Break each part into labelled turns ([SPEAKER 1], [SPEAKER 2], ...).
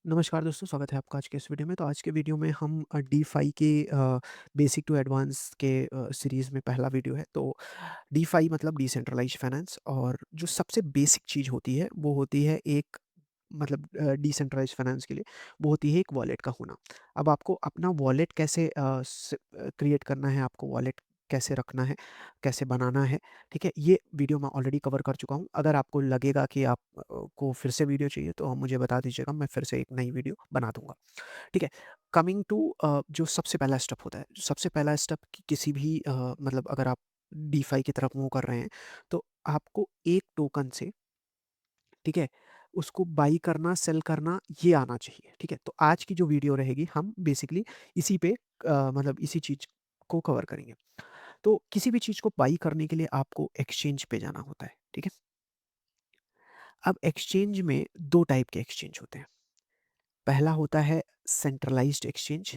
[SPEAKER 1] नमस्कार दोस्तों, स्वागत है आपका आज के इस वीडियो में। तो आज के वीडियो में हम डीफाई के बेसिक टू एडवांस के सीरीज़ में पहला वीडियो है। तो डीफाई मतलब डिसेंट्रलाइज्ड फाइनेंस, और जो सबसे बेसिक चीज़ होती है वो होती है एक मतलब डिसेंट्रलाइज्ड फाइनेंस के लिए वो होती है एक वॉलेट का होना। अब आपको अपना वॉलेट कैसे क्रिएट करना है, आपको वॉलेट कैसे रखना है, कैसे बनाना है, ठीक है? ये वीडियो मैं ऑलरेडी कवर कर चुका हूँ। अगर आपको लगेगा कि आप को फिर से वीडियो चाहिए तो आप मुझे बता दीजिएगा, मैं फिर से एक नई वीडियो बना दूँगा, ठीक है? कमिंग टू जो सबसे पहला स्टेप होता है, सबसे पहला स्टेप कि किसी भी मतलब अगर आप डीफाई की तरफ मूव कर रहे हैं, तो आपको एक टोकन से, ठीक है, उसको बाई करना, सेल करना ये आना चाहिए, ठीक है? तो आज की जो वीडियो रहेगी हम बेसिकली इसी पे मतलब इसी चीज़ को कवर करेंगे। तो किसी भी चीज़ को बाई करने के लिए आपको एक्सचेंज पे जाना होता है, ठीक है? अब एक्सचेंज में 2 टाइप के एक्सचेंज होते हैं। पहला होता है सेंट्रलाइज्ड एक्सचेंज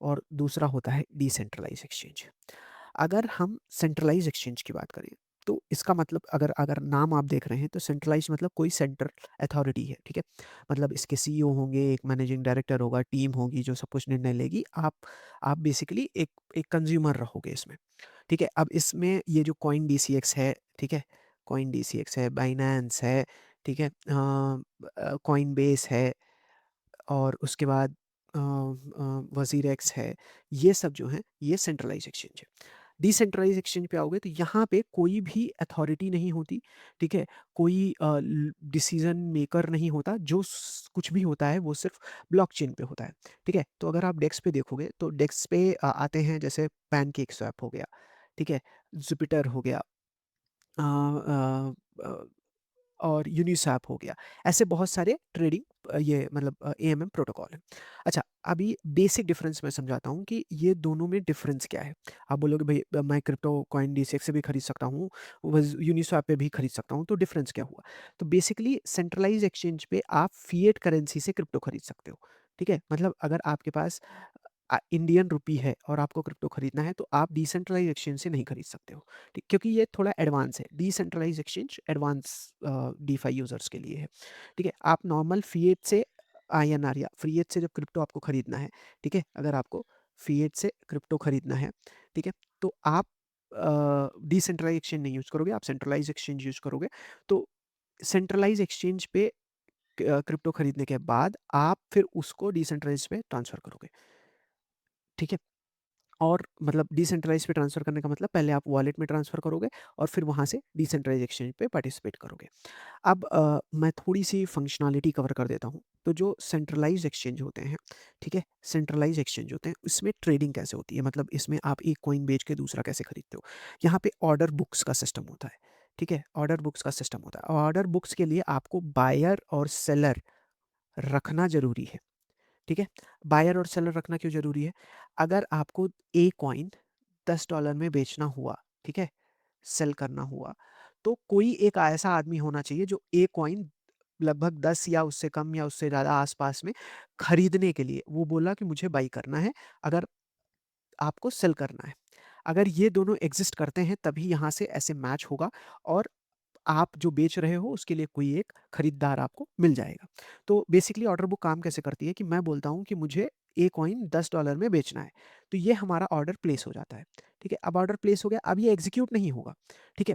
[SPEAKER 1] और दूसरा होता है डिसेंट्रलाइज्ड एक्सचेंज। अगर हम सेंट्रलाइज्ड एक्सचेंज की बात करें, तो इसका मतलब अगर अगर नाम आप देख रहे हैं तो सेंट्रलाइज्ड मतलब कोई सेंट्रल अथॉरिटी है, ठीक है? मतलब इसके सीईओ होंगे, एक मैनेजिंग डायरेक्टर होगा, टीम होगी जो सब कुछ निर्णय लेगी। आप बेसिकली एक एक कंज्यूमर रहोगे इसमें, ठीक है? अब इसमें ये जो कॉइन डीसीएक्स है, ठीक है? कॉइन डीसीएक्स है, बाइनेंस है, ठीक है? कॉइनबेस है, और उसके बाद वज़ीरेक्स है। ये सब जो हैं, ये सेंट्रलाइज़ एक्सचेंज है। डिसेंट्रलाइज़ एक्सचेंज पे आओगे तो यहाँ पे कोई भी अथॉरिटी नहीं होती, ठीक है? कोई डिसीज़न मेकर नहीं होता, जो कुछ भी होता है वो सिर्फ़ ब्लॉकचेन पे होता है, ठीक है? तो अगर आप डेक्स पे देखोगे तो डेक्स पे आते हैं जैसे पैनकेकस्वैप हो गया, ठीक है? जुपिटर हो गया, अ अ अ, और यूनिस्वैप हो गया। ऐसे बहुत सारे ट्रेडिंग ये मतलब एएमएम प्रोटोकॉल हैं। अच्छा, अभी बेसिक डिफरेंस मैं समझाता हूँ कि ये दोनों में डिफरेंस क्या है। आप बोलोगे भई मैं क्रिप्टो कॉइन डीसीएक्स से भी खरीद सकता हूँ, वज़ यूनिस्वैप पे भी खरीद सकता हूँ, तो डिफरेंस क्या हुआ? तो बेसिकली सेंट्रलाइज़्ड एक्सचेंज पे आप फ़िएट करेंसी से क्रिप्टो खरीद सकते हो, ठीक है? मतलब अगर आपके पास इंडियन रुपी है और आपको क्रिप्टो खरीदना है, तो आप डिसेंट्रलाइज़्ड एक्सचेंज से नहीं खरीद सकते हो, ठीक? क्योंकि ये थोड़ा एडवांस है। Decentralised exchange advance DeFi users के लिए है, ठीक है? आप नॉर्मल फ़िएट से आईएनआर या फ़िएट से जब क्रिप्टो आपको खरीदना है, ठीक है? अगर आपको फ़िएट से क्रिप्टो खरीदना है, ठीक है? तो आप डिसेंट्रलाइज़्ड एक्सचेंज नहीं यूज़ करोगे, आप सेंट्रलाइज़्ड एक्सचेंज यूज़ करोगे। तो सेंट्रलाइज़्ड एक्सचेंज पे क्रिप्टो खरीदने के बाद आप फिर उसको डिसेंट्रलाइज़्ड पे ट्रांसफ़र करोगे, ठीक है? और मतलब डिसेंट्रलाइज़ पे ट्रांसफ़र करने का मतलब पहले आप वॉलेट में ट्रांसफ़र करोगे और फिर वहाँ से डिसेंट्रलाइज़ एक्सचेंज पे पार्टिसिपेट करोगे। अब मैं थोड़ी-सी फंक्शनैलिटी कवर कर देता हूँ। तो जो सेंट्रलाइज़्ड एक्सचेंज होते हैं, ठीक है? सेंट्रलाइज़्ड एक्सचेंज होते हैं, इसमें ट्रेडिंग कैसे होती है? मतलब इसमें आप एक कॉइन बेच के दूसरा कैसे खरीदते हो? यहाँ पे ऑर्डर बुक्स का सिस्टम होता है, ठीक है? ऑर्डर बुक्स का सिस्टम होता है। ऑर्डर बुक्स के लिए आपको बायर और सेलर रखना ज़रूरी है, ठीक है? बायर और सेलर रखना क्यों ज़रूरी है? अगर आपको ए कॉइन $10 में बेचना हुआ, ठीक है? सेल करना हुआ, तो कोई एक ऐसा आदमी होना चाहिए जो ए कॉइन लगभग 10 या उससे कम या उससे ज़्यादा आस-पास में खरीदने के लिए वो बोला कि मुझे बाई करना है, अगर आपको सेल करना है। अगर ये दोनों एक्सिस्ट करते हैं तभी यहाँ से ऐसे मैच होगा और आप जो बेच रहे हो उसके लिए कोई एक खरीदार आपको मिल जाएगा। तो बेसिकली ऑर्डर बुक काम कैसे करती है कि मैं बोलता हूँ कि मुझे ए कॉइन $10 में बेचना है। तो ये हमारा ऑर्डर प्लेस हो जाता है। ठीक है? अब ऑर्डर प्लेस हो गया, अब ये एग्ज़ीक्यूट नहीं होगा। ठीक है?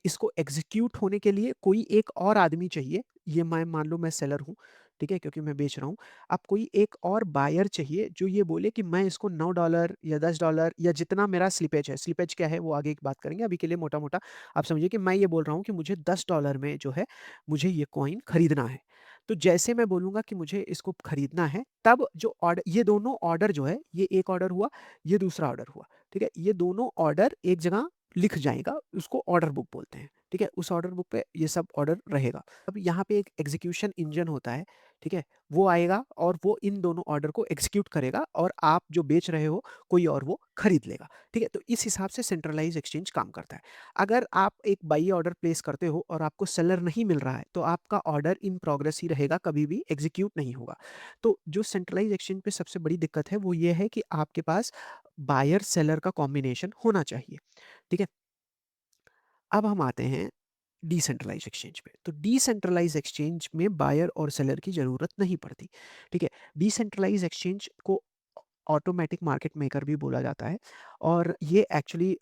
[SPEAKER 1] इसको एग्ज़ीक्यूट होने के लिए कोई एक और आदमी चाहिए। ये मैं मान लो मैं सेलर हूँ, ठीक है? क्योंकि मैं बेच रहा हूँ। अब कोई एक और बायर चाहिए जो ये बोले कि मैं इसको $9 या $10 या जितना मेरा स्लिपेज है, स्लिपेज क्या है वो आगे की बात करेंगे। अभी के लिए मोटा-मोटा आप समझिए कि मैं ये बोल रहा हूँ कि मुझे $10 में जो है, मुझे ये कॉइन खरीदना है। तो जैसे मैं बोलूँगा कि मुझे इसको खरीदना है, तब जो ऑर्डर ये दोनों ऑर्डर जो है, ये एक ऑर्डर हुआ, ये दूसरा ऑर्डर हुआ, ठीक है? ये दोनों ऑर्डर एक जगह लिख जाएगा, उसको ऑर्डर बुक बोलते हैं, ठीक है? उस ऑर्डर बुक पे ये सब ऑर्डर रहेगा। अब यहाँ पे एक एग्ज़ीक्यूशन इंजन होता है, ठीक है? वो आएगा और वो इन दोनों ऑर्डर को एग्ज़ीक्यूट करेगा और आप जो बेच रहे हो, कोई और वो खरीद लेगा, ठीक है? तो इस हिसाब से सेंट्रलाइज़्ड एक्सचेंज काम करता है। अगर आप एक बाई ऑर्डर प्लेस करते हो और आपको सेलर नहीं मिल रहा है, तो आपका ऑर्डर इन प्रोग्रेस ही रहेगा, कभी भी एग्ज़ीक्यूट नहीं होगा। तो जो सेंट्रलाइज़्ड एक्सचेंज पे सबसे बड़ी दिक्कत है, वो ये है कि आपके पास बायर सेलर का कॉम्बिनेशन होना चाहिए, ठीक है? अब हम आते हैं डिसेंट्रलाइज एक्सचेंज पे। तो डिसेंट्रलाइज एक्सचेंज में बायर और सेलर की ज़रूरत नहीं पड़ती, ठीक है। डिसेंट्रलाइज एक्सचेंज को ऑटोमेटिक मार्केट मेकर भी बोला जाता है, और ये एक्चुअली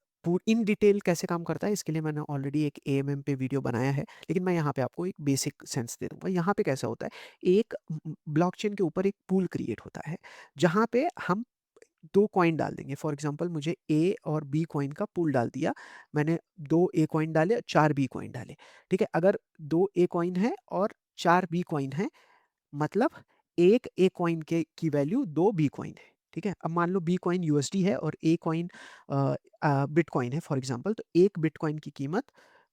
[SPEAKER 1] इन डिटेल कैसे काम करता है इसके लिए मैंने ऑलरेडी एक एएमएम पे वीडियो बनाया है, लेकिन मैं यहाँ पे आपको एक बेसिक सेंस दे दूंगा। यहाँ पे कैसा होता है, एक ब्लॉकचेन के ऊपर एक पूल क्रिएट होता है, जहाँ पे हम दो कॉइन डाल देंगे। फॉर एग्जांपल मुझे ए और बी कॉइन का पूल डाल दिया, मैंने दो ए कॉइन डाले, चार बी कॉइन डाले, ठीक है। अगर दो ए कॉइन है और चार बी कॉइन है, मतलब एक ए कॉइन के की वैल्यू दो बी कॉइन है, ठीक है। अब मान लो बी कॉइन यूएसडी है और ए कॉइन बिटकॉइन है फॉर एग्जांपल, तो एक बिटकॉइन की कीमत,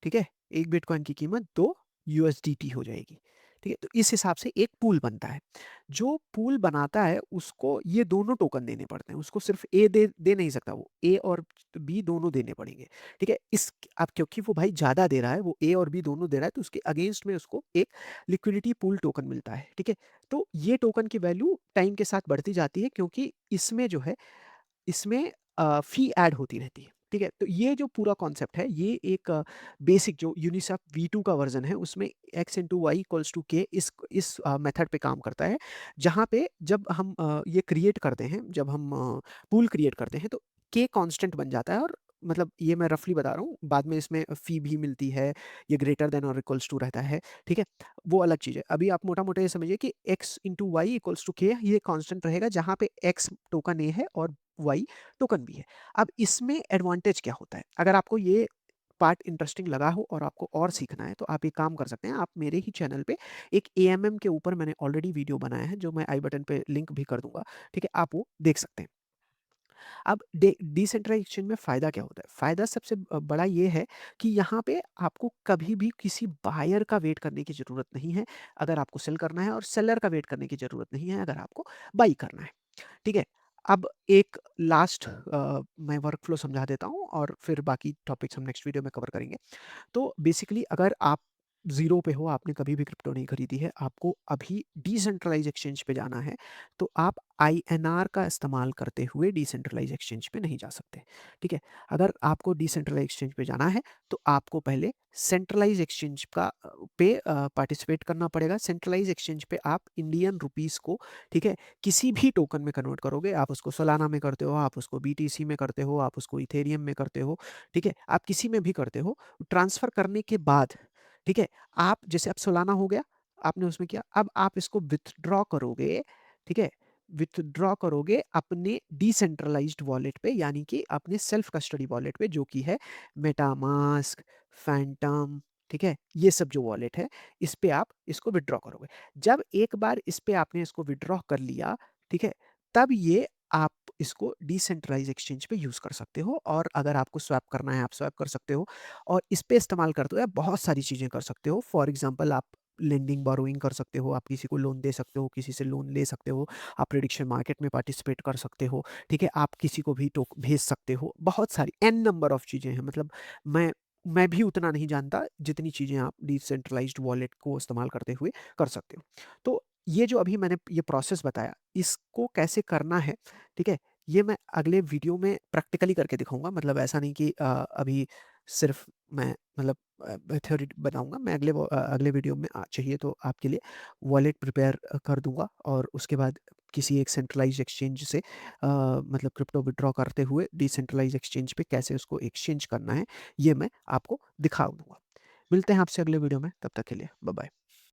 [SPEAKER 1] ठीक है, एक बिटकॉइन की कीमत दो यूएसडीटी हो जाएगी, ठीक है। तो इस हिसाब से एक पूल बनता है। जो पूल बनाता है उसको ये दोनों टोकन देने पड़ते हैं, उसको सिर्फ ए दे दे नहीं सकता, वो ए और बी दोनों देने पड़ेंगे, ठीक है। इस अब क्योंकि वो भाई ज़्यादा दे रहा है, वो ए और बी दोनों दे रहा है, तो उसके अगेंस्ट में उसको एक लिक्विडिटी पूल टोकन मिलता है, ठीक है। तो ये टोकन की वैल्यू टाइम के साथ बढ़ती जाती है, क्योंकि इसमें जो है, इसमें फ़ी ऐड होती रहती है, ठीक है। तो ये जो पूरा कॉन्सेप्ट है, ये एक बेसिक जो यूनिस्वाप V2 का वर्ज़न है, उसमें x into Y equals to K इस मेथड पे काम करता है, जहाँ पे जब हम ये क्रिएट करते हैं, जब हम पूल क्रिएट करते हैं, तो के कांस्टेंट बन जाता है। और मतलब ये मैं रफली बता रहा हूँ, बाद में इसमें फ़ी भी मिलती है, ये ग्रेटर देन और इक्वल्स टू रहता है, ठीक है। वो अलग चीज़ है। अभी आप मोटा-मोटा ये समझिए कि x into Y equals to K, ये कांस्टेंट रहेगा, जहाँ पे x टोकन ए है और वाई टोकन भी है। अब इसमें एडवांटेज क्या होता है? अगर आपको ये पार्ट इंटरेस्टिंग लगा हो और आपको और सीखना है, तो आप एक काम कर सकते हैं, आप मेरे ही चैनल पे एक एएमएम के ऊपर मैंने ऑलरेडी वीडियो बनाया है, जो मैं आई बटन पे लिंक भी कर दूँगा, ठीक है? आप वो देख सकते हैं। अब डिसेंट्रलाइज़ एक्सचेंज में फ़ायदा क्या होता है? फ़ायदा सबसे बड़ा ये है कि यहाँ पे आपको कभी भी किसी बायर का वेट करने की ज़रूरत नहीं है, अगर आपको सेल करना है, और सेलर का वेट करने की ज़रूरत नहीं है, अगर आपको बाई करना है। ठीक है? अब एक लास्ट मैं वर्कफ़्लो समझा देता हूँ, और फिर बाकी टॉपिक्स हम नेक्स्ट वीडियो में कवर करेंगे। तो बेसिकली अगर आप ज़ीरो पे हो, आपने कभी भी क्रिप्टो नहीं खरीदी है, आपको अभी डिसेंट्रलाइज़ एक्सचेंज पे जाना है, तो आप आईएनआर का इस्तेमाल करते हुए डिसेंट्रलाइज़ एक्सचेंज पे नहीं जा सकते, ठीक है? अगर आपको डिसेंट्रलाइज़ एक्सचेंज पे जाना है, तो आपको पहले सेंट्रलाइज़ एक्सचेंज पे पार्टिसिपेट करना पड़ेगा। सेंट्रलाइज़ एक्सचेंज पे आप इंडियन रुपीज़ को, ठीक है, किसी भी टोकन में कन्वर्ट करोगे, आप उसको सोलाना में करते हो, आप उसको बीटीसी में करते हो, आप उसको इथेरियम में करते हो, ठीक है? आप किसी में भी करते हो, ट्रांसफ़र करने के बाद, ठीक है, आप जैसे अब सोलाना हो गया, आपने उसमें किया, अब आप इसको विथड्रॉ करोगे, ठीक है? विथड्रॉ करोगे अपने डिसेंट्रलाइज्ड वॉलेट पे, यानी कि अपने सेल्फ कस्टडी वॉलेट पे, जो कि है मेटामास्क, फैंटम, ठीक है? ये सब जो वॉलेट है, इस पे आप इसको विथड्रॉ करोगे। जब एक बार इस पे आपने इसको विथड्रॉ कर लिया, ठीक है? तब ये आप इसको डिसेंट्रलाइज़ एक्सचेंज पे यूज़ कर सकते हो, और अगर आपको स्वैप करना है, आप स्वैप कर सकते हो, और इस पे इस्तेमाल करते हुए आप बहुत सारी चीज़ें कर सकते हो। फॉर एग्ज़ाम्पल आप लेंडिंग, बोरोइंग कर सकते हो, आप किसी को लोन दे सकते हो, किसी से लोन ले सकते हो, आप प्रेडिक्शन मार्केट में पार्टिसिपेट कर सकते हो, ठीक है? आप किसी को भी टोक भेज सकते हो, बहुत सारी एन नंबर ऑफ चीज़ें हैं। मतलब मैं मैं भी उतना नहीं जानता जितनी चीज़ें आप डिसेंट्रलाइज़्ड वॉलेट को इस्तेमाल करते हुए कर सकते हो। तो ये जो अभी मैंने ये प्रोसेस बताया, इसको कैसे करना है, ठीक है? ये मैं अगले वीडियो में प्रैक्टिकली करके दिखाऊँगा। मतलब ऐसा नहीं कि अभी सिर्फ़ मैं मतलब थ्योरी बताऊँगा। मैं अगले वीडियो में चाहिए तो आपके लिए वॉलेट प्रिपेयर कर दूँगा, और उसके बाद किसी एक सेंट्रलाइज़्ड एक्सचेंज से मतलब क्रिप्टो विथड्रॉ करते हुए डिसेंट्रलाइज़्ड एक्सचेंज पे कैसे उसको एक्सचेंज करना है, ये मैं आपको दिखा दूँगा। मिलते हैं आपसे अगले वीडियो में, तब तक के लिए बाय बाय।